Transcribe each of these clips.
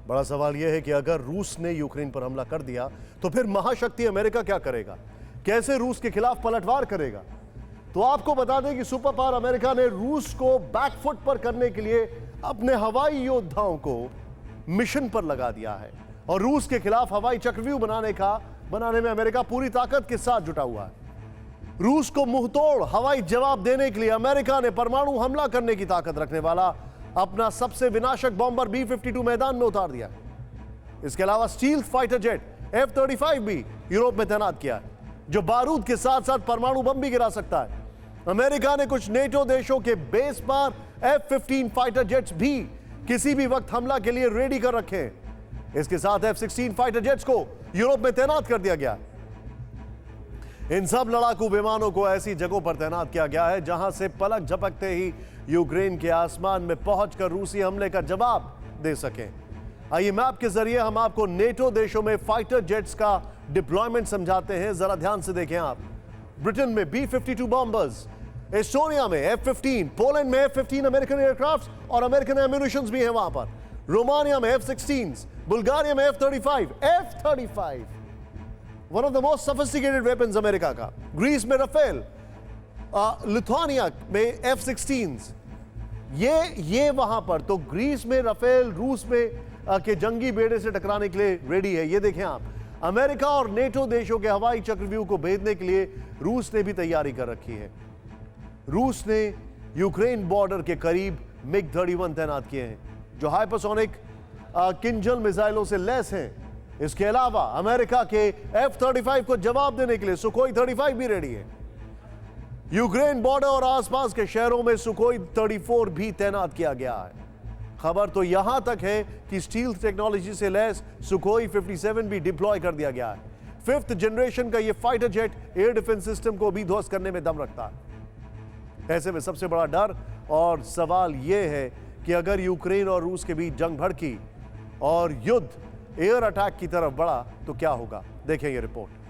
बड़ा सवाल यह है कि अगर रूस ने यूक्रेन पर हमला कर दिया तो फिर महाशक्ति अमेरिका क्या करेगा, कैसे रूस के खिलाफ पलटवार करेगा। तो आपको बता दें कि सुपर पावर अमेरिका ने रूस को बैकफुट पर करने के लिए अपने हवाई योद्धाओं को मिशन पर लगा दिया है और रूस के खिलाफ हवाई चक्रव्यूह बनाने में अमेरिका पूरी ताकत के साथ जुटा हुआ है। रूस को मुंहतोड़ हवाई जवाब देने के लिए अमेरिका ने परमाणु हमला करने की ताकत रखने वाला अपना सबसे विनाशक बॉम्बर B-52 मैदान में उतार दिया। इसके अलावा स्टील फाइटर जेट F-35 भी यूरोप में तैनात किया है, जो बारूद के साथ साथ परमाणु बम भी गिरा सकता है। अमेरिका ने कुछ नेटो देशों के बेस पर F-15 फाइटर जेट्स भी किसी भी वक्त हमला के लिए रेडी कर रखे हैं। इसके साथ F-16 फाइटर जेट्स को यूरोप में तैनात कर दिया गया। इन सब लड़ाकू विमानों को ऐसी जगहों पर तैनात किया गया है जहां से पलक झपकते ही यूक्रेन के आसमान में पहुंचकर रूसी हमले का जवाब दे सकें। आइए मैप के जरिए हम आपको नेटो देशों में फाइटर जेट्स का डिप्लॉयमेंट समझाते हैं। जरा ध्यान से देखें आप। ब्रिटेन में B-52 बॉम्बर्स, एस्टोनिया में F-15, पोलैंड में F-15 अमेरिकन एयरक्राफ्ट और अमेरिकन एम्यूनिशंस भी हैं वहां पर। रोमानिया में F-16, बुल्गारिया में F-35 one of the most sophisticated weapons America का। ग्रीस में राफेल, लिथुआनिया में F-16 ये वहां पर। तो ग्रीस में राफेल रूस में के जंगी बेड़े से टकराने के लिए रेडी है। ये देखें आप, अमेरिका और नेटो देशों के हवाई चक्रव्यूह को भेजने के लिए रूस ने भी तैयारी कर रखी है। रूस ने यूक्रेन बॉर्डर के करीब MiG-31 तैनात किए हैं, जो हाइपरसोनिक किंजल मिसाइलों से लैस हैं। इसके अलावा अमेरिका के F-35 को जवाब देने के लिए सुखोई 35 भी रेडी है। यूक्रेन बॉर्डर और आसपास के शहरों में सुखोई 34 भी तैनात किया गया है। खबर तो यहां तक है कि स्टील टेक्नोलॉजी से लैस सुखोई 57 भी डिप्लॉय कर दिया गया है। 5th जनरेशन का यह fighter jet air defence system को भी ध्वस्त करने में दम रखता है। ऐसे में सबसे बड़ा डर और सवाल यह है कि अगर यूक्रेन और रूस के बीच जंग भड़की और युद्ध एयर अटैक की तरफ बढ़ा तो क्या होगा। देखें यह रिपोर्ट।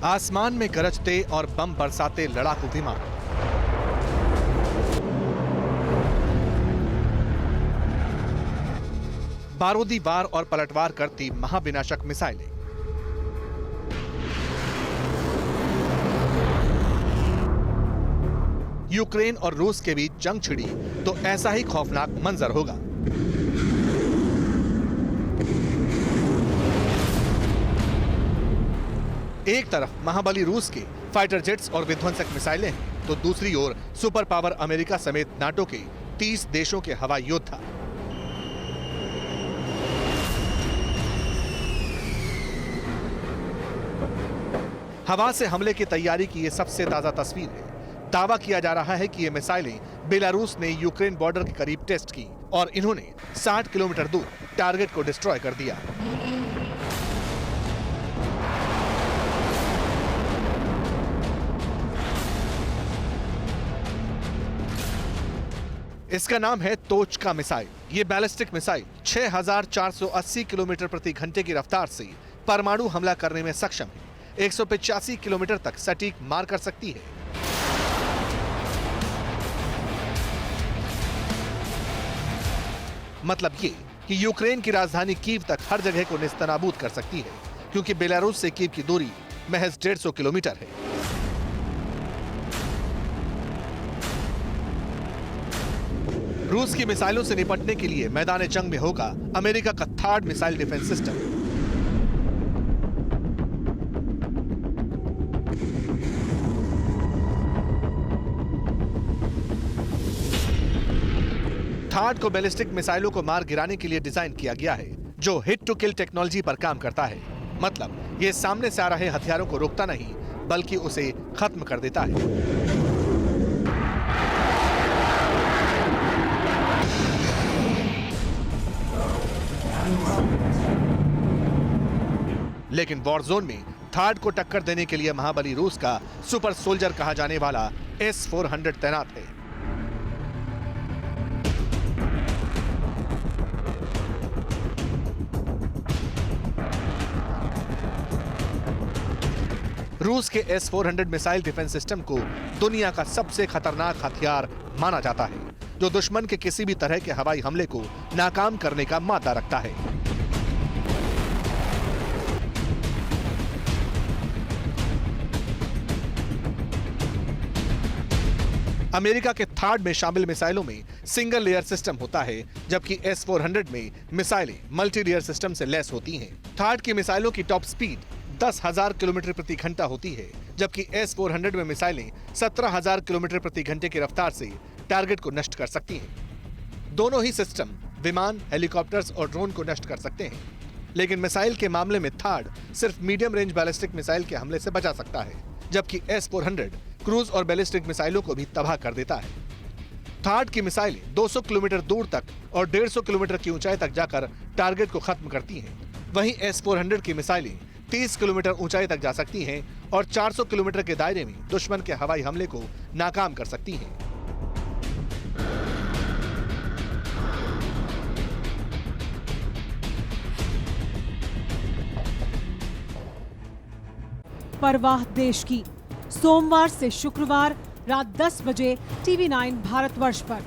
आसमान में गरजते और बम बरसाते लड़ाकू विमान, बारूदी वार और पलटवार करती महाविनाशक मिसाइलें, यूक्रेन और रूस के बीच जंग छिड़ी तो ऐसा ही खौफनाक मंजर होगा। एक तरफ महाबली रूस के फाइटर जेट्स और विध्वंसक मिसाइलें हैं, तो दूसरी ओर सुपर पावर अमेरिका समेत नाटो के 30 देशों के हवाई योद्धा। हवा से हमले की तैयारी की यह सबसे ताजा तस्वीर है। दावा किया जा रहा है कि ये मिसाइलें बेलारूस ने यूक्रेन बॉर्डर के करीब टेस्ट की और इन्होंने 60 किलोमीटर दूर टारगेट को डिस्ट्रॉय कर दिया। इसका नाम है तोचका मिसाइल। ये बैलिस्टिक मिसाइल 6480 किलोमीटर प्रति घंटे की रफ्तार से परमाणु हमला करने में सक्षम है। 185 किलोमीटर तक सटीक मार कर सकती है। मतलब ये कि यूक्रेन की राजधानी कीव तक हर जगह को नेस्तनाबूद कर सकती है, क्योंकि बेलारूस से कीव की दूरी महज 150 किलोमीटर है। रूस की मिसाइलों से निपटने के लिए मैदान जंग में होगा अमेरिका का 3rd missile defence system. Third को बैलिस्टिक मिसाइलों को मार गिराने के लिए डिजाइन किया गया है, जो हिट टू किल टेक्नोलॉजी पर काम करता है। मतलब ये सामने से आ रहे हथियारों को रोकता नहीं, बल्कि उसे खत्म कर देता है। लेकिन वॉर जोन में थर्ड को टक्कर देने के लिए महाबली रूस का सुपर सोल्जर कहा जाने वाला S-400 तैनात है। रूस के S-400 मिसाइल डिफेंस सिस्टम को दुनिया का सबसे खतरनाक हथियार माना जाता है, जो दुश्मन के किसी भी तरह के हवाई हमले को नाकाम करने का मादा रखता है। अमेरिका के थार्ड में शामिल मिसाइलों में सिंगल लेयर सिस्टम होता है, जबकि S-400 में मिसाइलें मल्टी लेयर सिस्टम से लैस होती हैं। थार्ड की मिसाइलों की टॉप स्पीड 10,000 किलोमीटर प्रति घंटा होती है, जबकि S-400 में मिसाइलें 17,000 किलोमीटर प्रति घंटे की रफ्तार से टारगेट को नष्ट कर सकती हैं। दोनों ही सिस्टम विमान, हेलीकॉप्टर्स और ड्रोन को नष्ट कर सकते हैं, लेकिन मिसाइल के मामले में थार्ड सिर्फ मीडियम रेंज बैलिस्टिक मिसाइल के हमले से बचा सकता है, जबकि S-400 क्रूज और बैलिस्टिक मिसाइलों को भी तबाह कर देता है। थार्ड की मिसाइलें 200 किलोमीटर दूर तक और 150 किलोमीटर की ऊंचाई तक जाकर टारगेट को खत्म करती हैं। वहीं S-400 की मिसाइलें 30 किलोमीटर ऊंचाई तक जा सकती हैं और 400 किलोमीटर के दायरे में दुश्मन के हवाई हमले को नाकाम कर सकती हैं। परवाह देश की, सोमवार से शुक्रवार रात 10 बजे TV9 भारतवर्ष पर।